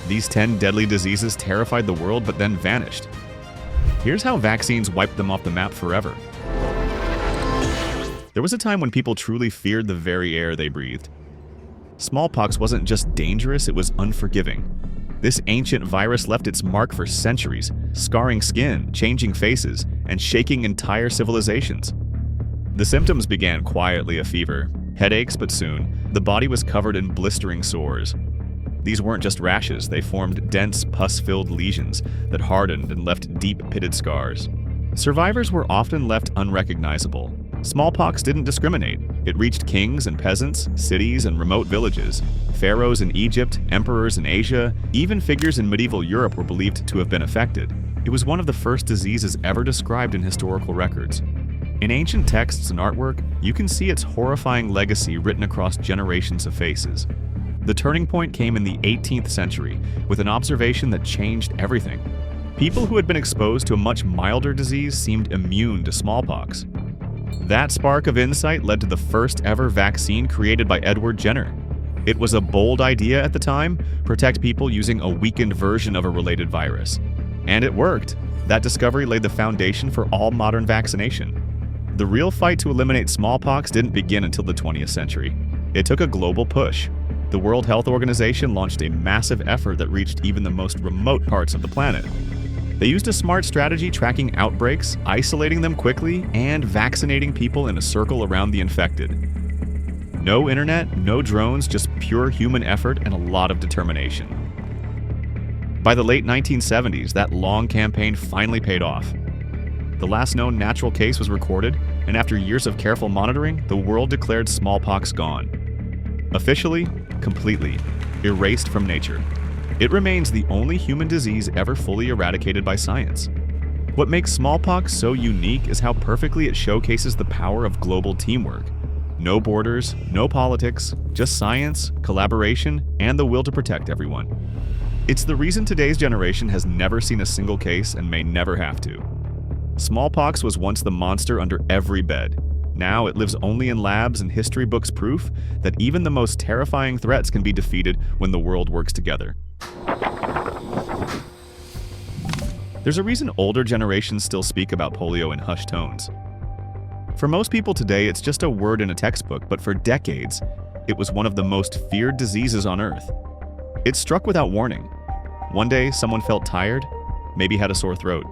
These 10 deadly diseases terrified the world but then vanished. Here's how vaccines wiped them off the map forever. There was a time when people truly feared the very air they breathed. Smallpox wasn't just dangerous, it was unforgiving. This ancient virus left its mark for centuries, scarring skin, changing faces, and shaking entire civilizations. The symptoms began quietly: a fever, headaches, but soon, the body was covered in blistering sores. These weren't just rashes, they formed dense, pus-filled lesions that hardened and left deep pitted scars. Survivors were often left unrecognizable. Smallpox didn't discriminate. It reached kings and peasants, cities and remote villages. Pharaohs in Egypt, emperors in Asia, even figures in medieval Europe were believed to have been affected. It was one of the first diseases ever described in historical records. In ancient texts and artwork, you can see its horrifying legacy written across generations of faces. The turning point came in the 18th century, with an observation that changed everything. People who had been exposed to a much milder disease seemed immune to smallpox. That spark of insight led to the first ever vaccine created by Edward Jenner. It was a bold idea at the time: protect people using a weakened version of a related virus. And it worked. That discovery laid the foundation for all modern vaccination. The real fight to eliminate smallpox didn't begin until the 20th century. It took a global push. The World Health Organization launched a massive effort that reached even the most remote parts of the planet. They used a smart strategy tracking outbreaks, isolating them quickly, and vaccinating people in a circle around the infected. No internet, no drones, just pure human effort and a lot of determination. By the late 1970s, that long campaign finally paid off. The last known natural case was recorded, and after years of careful monitoring, the world declared smallpox gone. Officially, completely, erased from nature. It remains the only human disease ever fully eradicated by science. What makes smallpox so unique is how perfectly it showcases the power of global teamwork. No borders, no politics, just science, collaboration, and the will to protect everyone. It's the reason today's generation has never seen a single case and may never have to. Smallpox was once the monster under every bed. Now it lives only in labs and history books, proof that even the most terrifying threats can be defeated when the world works together. There's a reason older generations still speak about polio in hushed tones. For most people today, it's just a word in a textbook, but for decades, it was one of the most feared diseases on Earth. It struck without warning. One day, someone felt tired, maybe had a sore throat.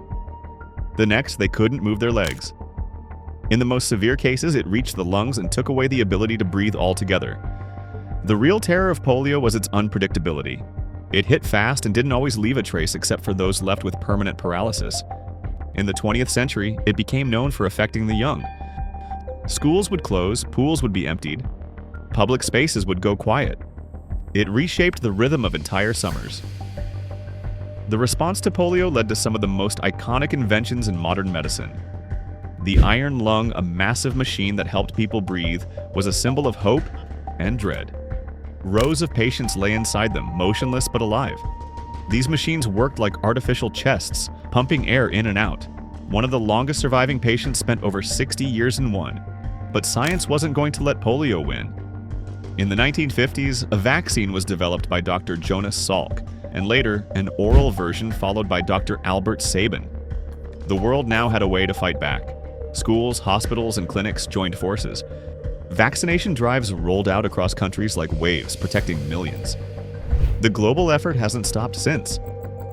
The next, they couldn't move their legs. In the most severe cases, it reached the lungs and took away the ability to breathe altogether. The real terror of polio was its unpredictability. It hit fast and didn't always leave a trace except for those left with permanent paralysis. In the 20th century, it became known for affecting the young. Schools would close, pools would be emptied, public spaces would go quiet. It reshaped the rhythm of entire summers. The response to polio led to some of the most iconic inventions in modern medicine. The iron lung, a massive machine that helped people breathe, was a symbol of hope and dread. Rows of patients lay inside them, motionless but alive. These machines worked like artificial chests, pumping air in and out. One of the longest surviving patients spent over 60 years in one. But science wasn't going to let polio win. In the 1950s, a vaccine was developed by Dr. Jonas Salk, and later, an oral version followed by Dr. Albert Sabin. The world now had a way to fight back. Schools, hospitals, and clinics joined forces. Vaccination drives rolled out across countries like waves, protecting millions. The global effort hasn't stopped since.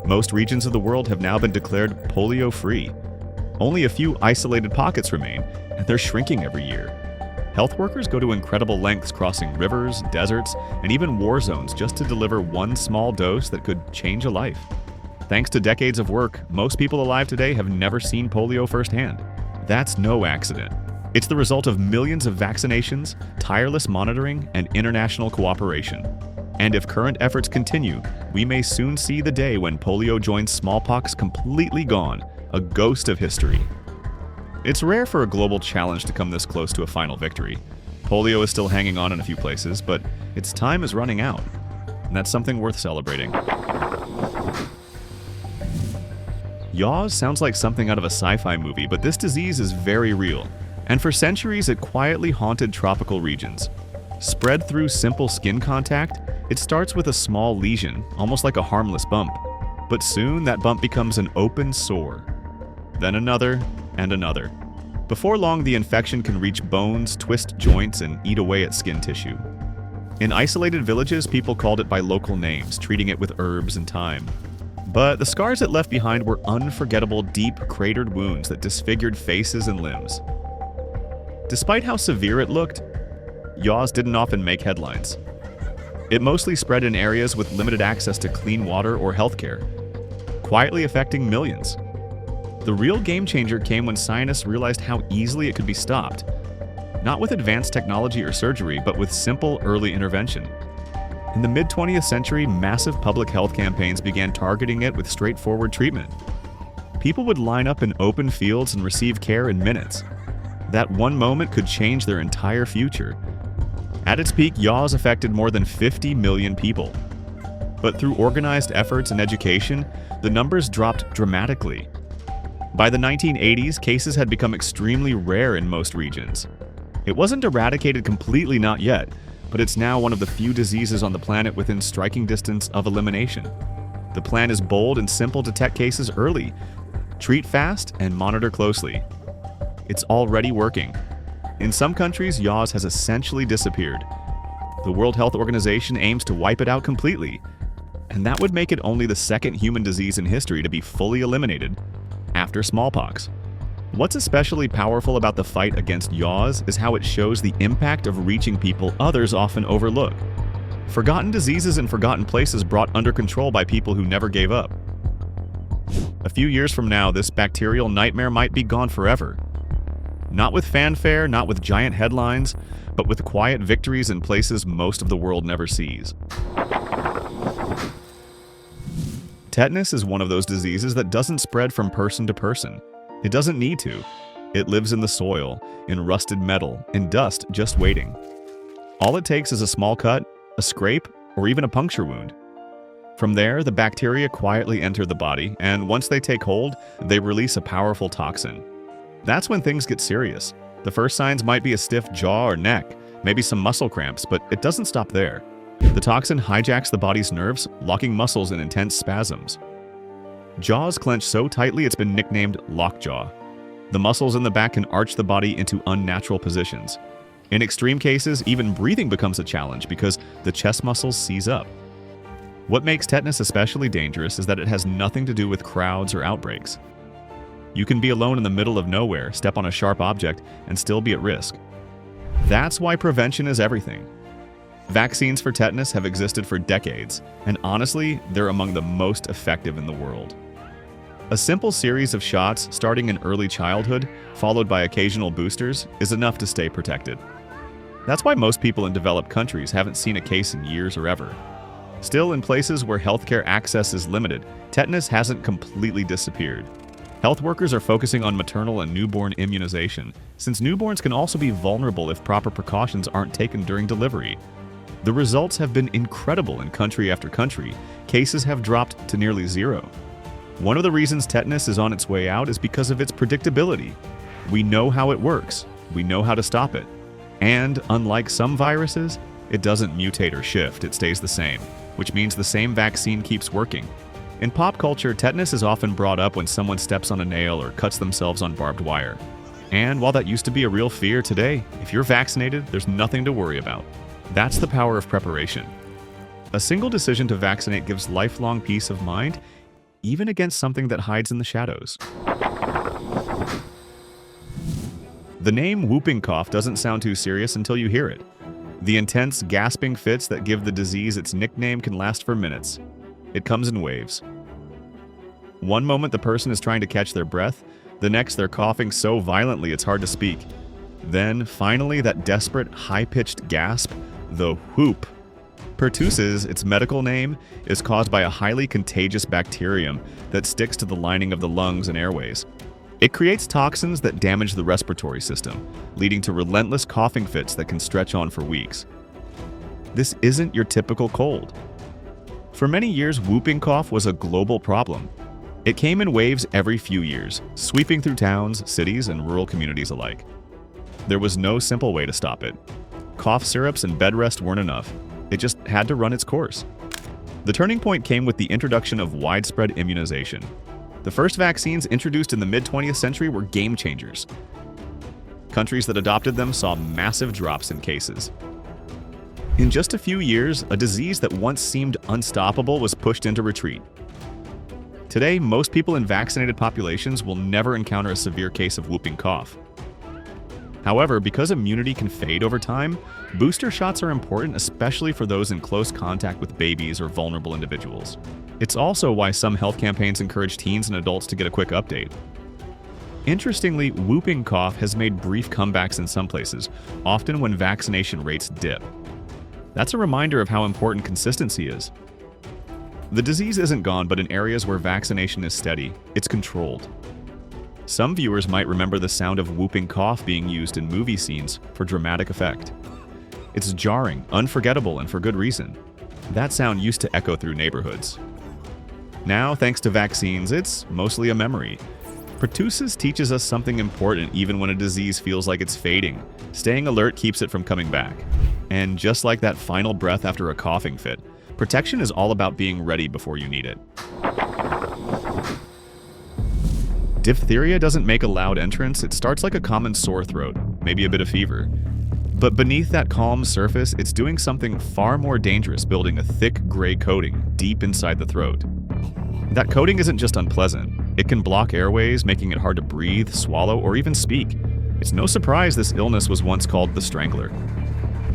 Most regions of the world have now been declared polio-free. Only a few isolated pockets remain, and they're shrinking every year. Health workers go to incredible lengths crossing rivers, deserts, and even war zones just to deliver one small dose that could change a life. Thanks to decades of work, most people alive today have never seen polio firsthand. That's no accident. It's the result of millions of vaccinations, tireless monitoring, and international cooperation. And if current efforts continue, we may soon see the day when polio joins smallpox completely gone, a ghost of history. It's rare for a global challenge to come this close to a final victory. Polio is still hanging on in a few places, but its time is running out. And that's something worth celebrating. Yaws sounds like something out of a sci-fi movie, but this disease is very real. And for centuries, it quietly haunted tropical regions. Spread through simple skin contact, It starts with a small lesion, almost like a harmless bump, but soon that bump becomes an open sore. Then another and another. Before long, the infection can reach bones, twist joints, and eat away at skin tissue. In isolated villages, people called it by local names, treating it with herbs and thyme. But the scars it left behind were unforgettable, deep, cratered wounds that disfigured faces and limbs. Despite how severe it looked, yaws didn't often make headlines. It mostly spread in areas with limited access to clean water or healthcare, quietly affecting millions. The real game changer came when scientists realized how easily it could be stopped. Not with advanced technology or surgery, but with simple early intervention. In the mid-20th century, massive public health campaigns began targeting it with straightforward treatment. People would line up in open fields and receive care in minutes. That one moment could change their entire future. At its peak, yaws affected more than 50 million people. But through organized efforts and education, the numbers dropped dramatically. By the 1980s, cases had become extremely rare in most regions. It wasn't eradicated completely, not yet, but it's now one of the few diseases on the planet within striking distance of elimination. The plan is bold and simple: detect cases early, treat fast, and monitor closely. It's already working. In some countries, yaws has essentially disappeared. The World Health Organization aims to wipe it out completely, and that would make it only the second human disease in history to be fully eliminated, after smallpox. What's especially powerful about the fight against yaws is how it shows the impact of reaching people others often overlook. Forgotten diseases in forgotten places brought under control by people who never gave up. A few years from now, this bacterial nightmare might be gone forever. Not with fanfare, not with giant headlines, but with quiet victories in places most of the world never sees. Tetanus is one of those diseases that doesn't spread from person to person. It doesn't need to. It lives in the soil, in rusted metal, in dust just waiting. All it takes is a small cut, a scrape, or even a puncture wound. From there, the bacteria quietly enter the body, and once they take hold, they release a powerful toxin. That's when things get serious. The first signs might be a stiff jaw or neck, maybe some muscle cramps, but it doesn't stop there. The toxin hijacks the body's nerves, locking muscles in intense spasms. Jaws clench so tightly it's been nicknamed lockjaw. The muscles in the back can arch the body into unnatural positions. In extreme cases, even breathing becomes a challenge because the chest muscles seize up. What makes tetanus especially dangerous is that it has nothing to do with crowds or outbreaks. You can be alone in the middle of nowhere, step on a sharp object, and still be at risk. That's why prevention is everything. Vaccines for tetanus have existed for decades, and honestly, they're among the most effective in the world. A simple series of shots starting in early childhood, followed by occasional boosters, is enough to stay protected. That's why most people in developed countries haven't seen a case in years or ever. Still, in places where healthcare access is limited, tetanus hasn't completely disappeared. Health workers are focusing on maternal and newborn immunization, since newborns can also be vulnerable if proper precautions aren't taken during delivery. The results have been incredible in country after country. Cases have dropped to nearly zero. One of the reasons tetanus is on its way out is because of its predictability. We know how it works. We know how to stop it. And unlike some viruses, it doesn't mutate or shift, it stays the same, which means the same vaccine keeps working. In pop culture, tetanus is often brought up when someone steps on a nail or cuts themselves on barbed wire. And while that used to be a real fear, today, if you're vaccinated, there's nothing to worry about. That's the power of preparation. A single decision to vaccinate gives lifelong peace of mind, even against something that hides in the shadows. The name whooping cough doesn't sound too serious until you hear it. The intense, gasping fits that give the disease its nickname can last for minutes. It comes in waves. One moment the person is trying to catch their breath, the next they're coughing so violently it's hard to speak. Then, finally, that desperate, high-pitched gasp, the whoop. Pertussis, its medical name, is caused by a highly contagious bacterium that sticks to the lining of the lungs and airways. It creates toxins that damage the respiratory system, leading to relentless coughing fits that can stretch on for weeks. This isn't your typical cold. For many years, whooping cough was a global problem. It came in waves every few years, sweeping through towns, cities, and rural communities alike. There was no simple way to stop it. Cough syrups and bed rest weren't enough. It just had to run its course. The turning point came with the introduction of widespread immunization. The first vaccines introduced in the mid-20th century were game changers. Countries that adopted them saw massive drops in cases. In just a few years, a disease that once seemed unstoppable was pushed into retreat. Today, most people in vaccinated populations will never encounter a severe case of whooping cough. However, because immunity can fade over time, booster shots are important, especially for those in close contact with babies or vulnerable individuals. It's also why some health campaigns encourage teens and adults to get a quick update. Interestingly, whooping cough has made brief comebacks in some places, often when vaccination rates dip. That's a reminder of how important consistency is. The disease isn't gone, but in areas where vaccination is steady, it's controlled. Some viewers might remember the sound of whooping cough being used in movie scenes for dramatic effect. It's jarring, unforgettable, and for good reason. That sound used to echo through neighborhoods. Now, thanks to vaccines, it's mostly a memory. Pertussis teaches us something important even when a disease feels like it's fading. Staying alert keeps it from coming back. And just like that final breath after a coughing fit, protection is all about being ready before you need it. Diphtheria doesn't make a loud entrance. It starts like a common sore throat, maybe a bit of fever. But beneath that calm surface, it's doing something far more dangerous, building a thick gray coating deep inside the throat. That coating isn't just unpleasant. It can block airways, making it hard to breathe, swallow, or even speak. It's no surprise this illness was once called the strangler.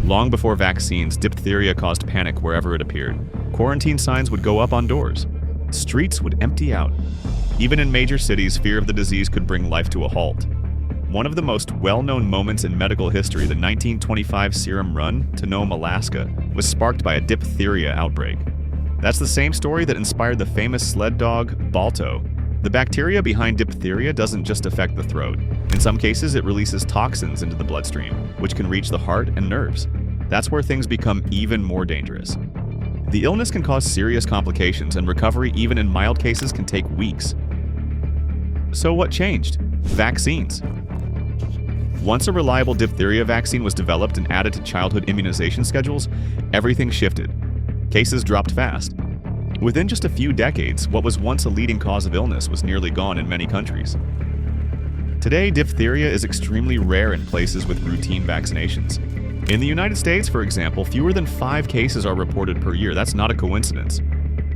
Long before vaccines, diphtheria caused panic wherever it appeared. Quarantine signs would go up on doors. Streets would empty out. Even in major cities, fear of the disease could bring life to a halt. One of the most well-known moments in medical history, the 1925 serum run to Nome, Alaska, was sparked by a diphtheria outbreak. That's the same story that inspired the famous sled dog, Balto. The bacteria behind diphtheria doesn't just affect the throat. In some cases, it releases toxins into the bloodstream, which can reach the heart and nerves. That's where things become even more dangerous. The illness can cause serious complications, and recovery, even in mild cases, can take weeks. So what changed? Vaccines. Once a reliable diphtheria vaccine was developed and added to childhood immunization schedules, everything shifted. Cases dropped fast. Within just a few decades, what was once a leading cause of illness was nearly gone in many countries. Today, diphtheria is extremely rare in places with routine vaccinations. In the United States, for example, fewer than 5 cases are reported per year. That's not a coincidence.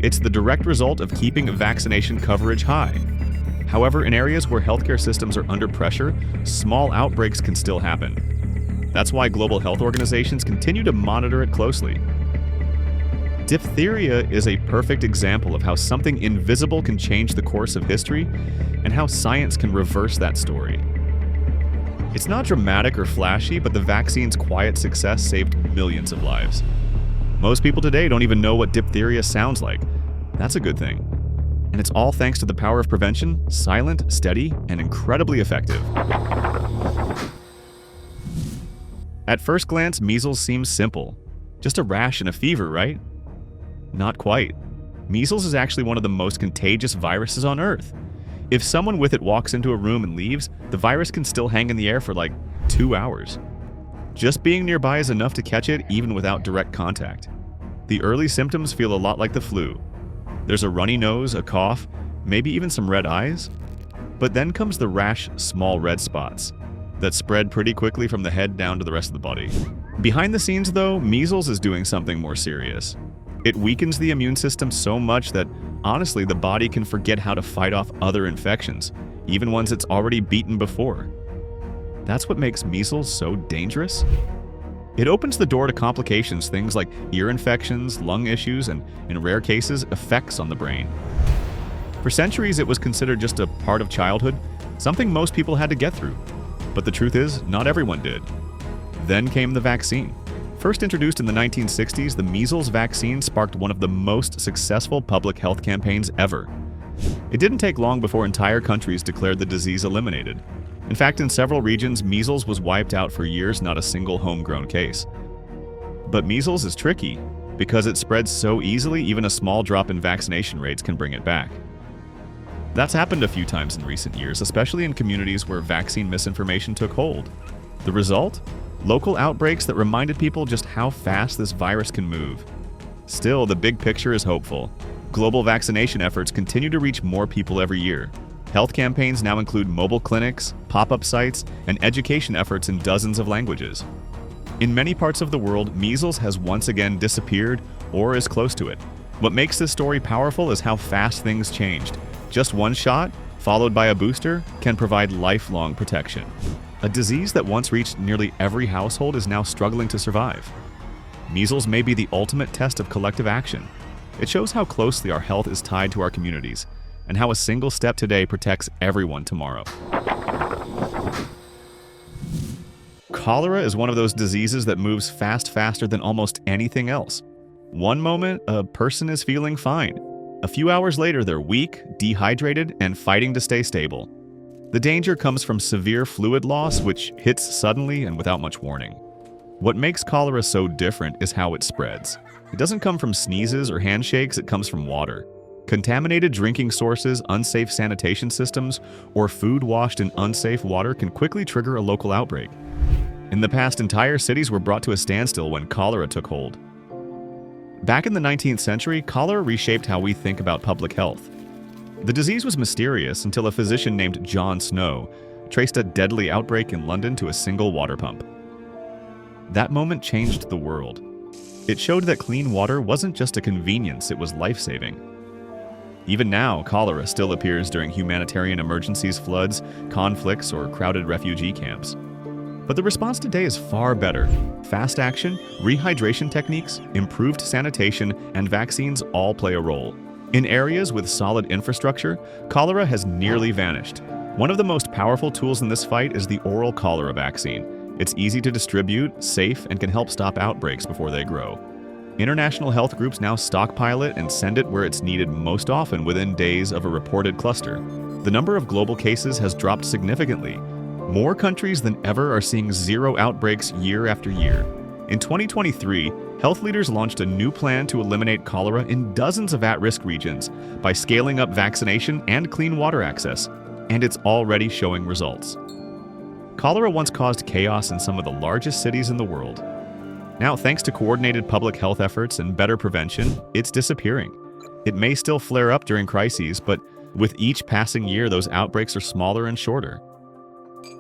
It's the direct result of keeping vaccination coverage high. However, in areas where healthcare systems are under pressure, small outbreaks can still happen. That's why global health organizations continue to monitor it closely. Diphtheria is a perfect example of how something invisible can change the course of history and how science can reverse that story. It's not dramatic or flashy, but the vaccine's quiet success saved millions of lives. Most people today don't even know what diphtheria sounds like. That's a good thing. And it's all thanks to the power of prevention, silent, steady, and incredibly effective. At first glance, measles seems simple. Just a rash and a fever, right? Not quite. Measles is actually one of the most contagious viruses on Earth. If someone with it walks into a room and leaves, the virus can still hang in the air for like 2 hours. Just being nearby is enough to catch it even without direct contact. The early symptoms feel a lot like the flu. There's a runny nose, a cough, maybe even some red eyes. But then comes the rash, small red spots that spread pretty quickly from the head down to the rest of the body. Behind the scenes though, measles is doing something more serious. It weakens the immune system so much that, honestly, the body can forget how to fight off other infections, even ones it's already beaten before. That's what makes measles so dangerous. It opens the door to complications, things like ear infections, lung issues, and, in rare cases, effects on the brain. For centuries, it was considered just a part of childhood, something most people had to get through. But the truth is, not everyone did. Then came the vaccine. First introduced in the 1960s, the measles vaccine sparked one of the most successful public health campaigns ever. It didn't take long before entire countries declared the disease eliminated. In fact, in several regions, measles was wiped out for years, not a single homegrown case. But measles is tricky. Because it spreads so easily, even a small drop in vaccination rates can bring it back. That's happened a few times in recent years, especially in communities where vaccine misinformation took hold. The result? Local outbreaks that reminded people just how fast this virus can move. Still, the big picture is hopeful. Global vaccination efforts continue to reach more people every year. Health campaigns now include mobile clinics, pop-up sites, and education efforts in dozens of languages. In many parts of the world, measles has once again disappeared or is close to it. What makes this story powerful is how fast things changed. Just one shot, followed by a booster, can provide lifelong protection. A disease that once reached nearly every household is now struggling to survive. Measles may be the ultimate test of collective action. It shows how closely our health is tied to our communities, and how a single step today protects everyone tomorrow. Cholera is one of those diseases that moves faster than almost anything else. One moment, a person is feeling fine. A few hours later, they're weak, dehydrated, and fighting to stay stable. The danger comes from severe fluid loss, which hits suddenly and without much warning. What makes cholera so different is how it spreads. It doesn't come from sneezes or handshakes, it comes from water. Contaminated drinking sources, unsafe sanitation systems, or food washed in unsafe water can quickly trigger a local outbreak. In the past, entire cities were brought to a standstill when cholera took hold. Back in the 19th century, cholera reshaped how we think about public health. The disease was mysterious until a physician named John Snow traced a deadly outbreak in London to a single water pump. That moment changed the world. It showed that clean water wasn't just a convenience, it was life-saving. Even now, cholera still appears during humanitarian emergencies, floods, conflicts, or crowded refugee camps. But the response today is far better. Fast action, rehydration techniques, improved sanitation, and vaccines all play a role. In areas with solid infrastructure, cholera has nearly vanished. One of the most powerful tools in this fight is the oral cholera vaccine. It's easy to distribute, safe, and can help stop outbreaks before they grow. International health groups now stockpile it and send it where it's needed most often within days of a reported cluster. The number of global cases has dropped significantly. More countries than ever are seeing zero outbreaks year after year. In 2023, health leaders launched a new plan to eliminate cholera in dozens of at-risk regions by scaling up vaccination and clean water access, and it's already showing results. Cholera once caused chaos in some of the largest cities in the world. Now, thanks to coordinated public health efforts and better prevention, it's disappearing. It may still flare up during crises, but with each passing year, those outbreaks are smaller and shorter.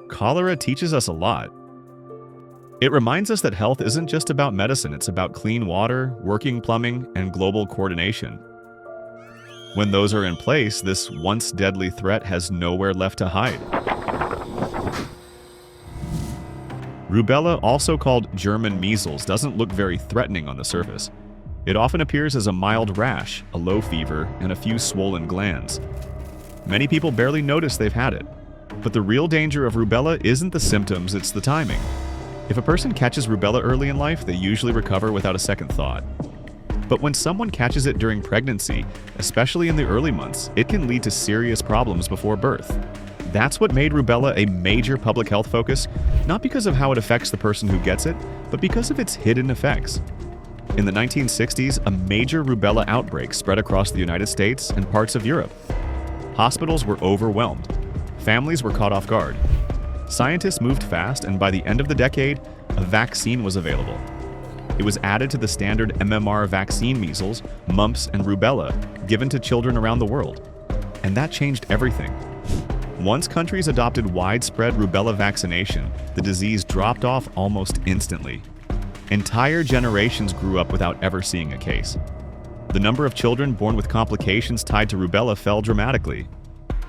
Cholera teaches us a lot. It reminds us that health isn't just about medicine, it's about clean water, working plumbing, and global coordination. When those are in place, this once deadly threat has nowhere left to hide. Rubella, also called German measles, doesn't look very threatening on the surface. It often appears as a mild rash, a low fever, and a few swollen glands. Many people barely notice they've had it. But the real danger of rubella isn't the symptoms, it's the timing. If a person catches rubella early in life, they usually recover without a second thought. But when someone catches it during pregnancy, especially in the early months, it can lead to serious problems before birth. That's what made rubella a major public health focus, not because of how it affects the person who gets it, but because of its hidden effects. In the 1960s, a major rubella outbreak spread across the United States and parts of Europe. Hospitals were overwhelmed. Families were caught off guard. Scientists moved fast, and by the end of the decade, a vaccine was available. It was added to the standard MMR vaccine measles, mumps, and rubella given to children around the world. And that changed everything. Once countries adopted widespread rubella vaccination, the disease dropped off almost instantly. Entire generations grew up without ever seeing a case. The number of children born with complications tied to rubella fell dramatically.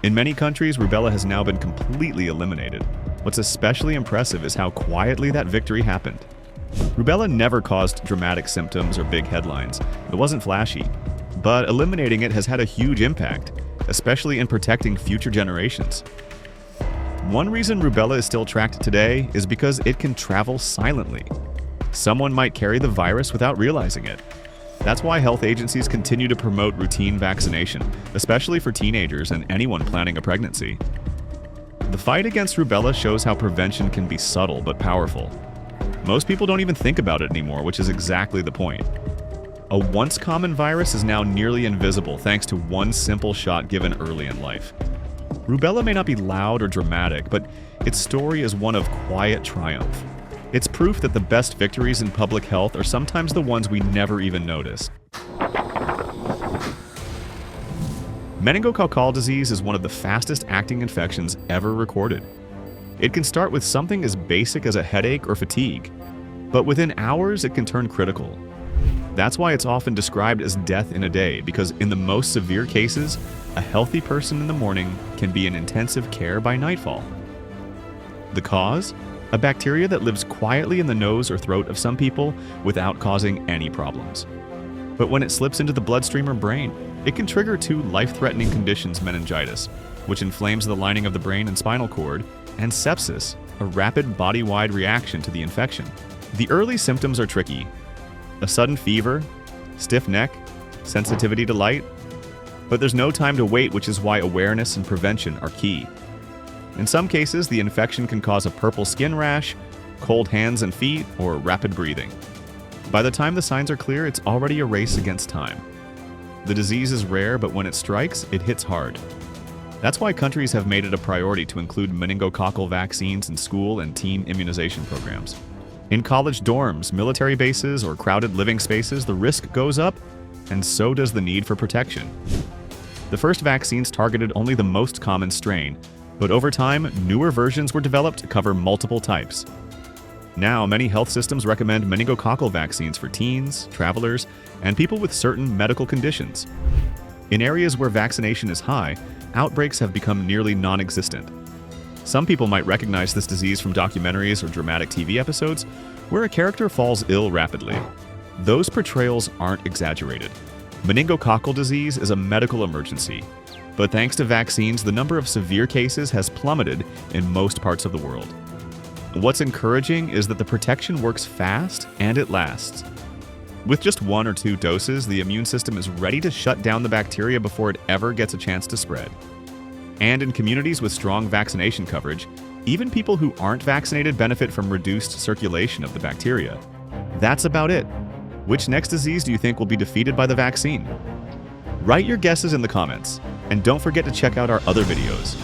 In many countries, rubella has now been completely eliminated. What's especially impressive is how quietly that victory happened. Rubella never caused dramatic symptoms or big headlines. It wasn't flashy. But eliminating it has had a huge impact, especially in protecting future generations. One reason rubella is still tracked today is because it can travel silently. Someone might carry the virus without realizing it. That's why health agencies continue to promote routine vaccination, especially for teenagers and anyone planning a pregnancy. The fight against rubella shows how prevention can be subtle but powerful. Most people don't even think about it anymore, which is exactly the point. A once common virus is now nearly invisible thanks to one simple shot given early in life. Rubella may not be loud or dramatic, but its story is one of quiet triumph. It's proof that the best victories in public health are sometimes the ones we never even notice. Meningococcal disease is one of the fastest-acting infections ever recorded. It can start with something as basic as a headache or fatigue, but within hours it can turn critical. That's why it's often described as death in a day, because in the most severe cases, a healthy person in the morning can be in intensive care by nightfall. The cause? A bacteria that lives quietly in the nose or throat of some people without causing any problems. But when it slips into the bloodstream or brain, it can trigger two life-threatening conditions: meningitis, which inflames the lining of the brain and spinal cord, and sepsis, a rapid body-wide reaction to the infection. The early symptoms are tricky: a sudden fever, stiff neck, sensitivity to light. But there's no time to wait, which is why awareness and prevention are key. In some cases, the infection can cause a purple skin rash, cold hands and feet, or rapid breathing. By the time the signs are clear, it's already a race against time. The disease is rare, but when it strikes, it hits hard. That's why countries have made it a priority to include meningococcal vaccines in school and teen immunization programs. In college dorms, military bases, or crowded living spaces, the risk goes up, and so does the need for protection. The first vaccines targeted only the most common strain, but over time, newer versions were developed to cover multiple types. Now, many health systems recommend meningococcal vaccines for teens, travelers, and people with certain medical conditions. In areas where vaccination is high, outbreaks have become nearly non-existent. Some people might recognize this disease from documentaries or dramatic TV episodes where a character falls ill rapidly. Those portrayals aren't exaggerated. Meningococcal disease is a medical emergency, but thanks to vaccines, the number of severe cases has plummeted in most parts of the world. What's encouraging is that the protection works fast and it lasts. With just 1 or 2 doses, the immune system is ready to shut down the bacteria before it ever gets a chance to spread. And in communities with strong vaccination coverage, even people who aren't vaccinated benefit from reduced circulation of the bacteria. That's about it. Which next disease do you think will be defeated by the vaccine? Write your guesses in the comments, and don't forget to check out our other videos.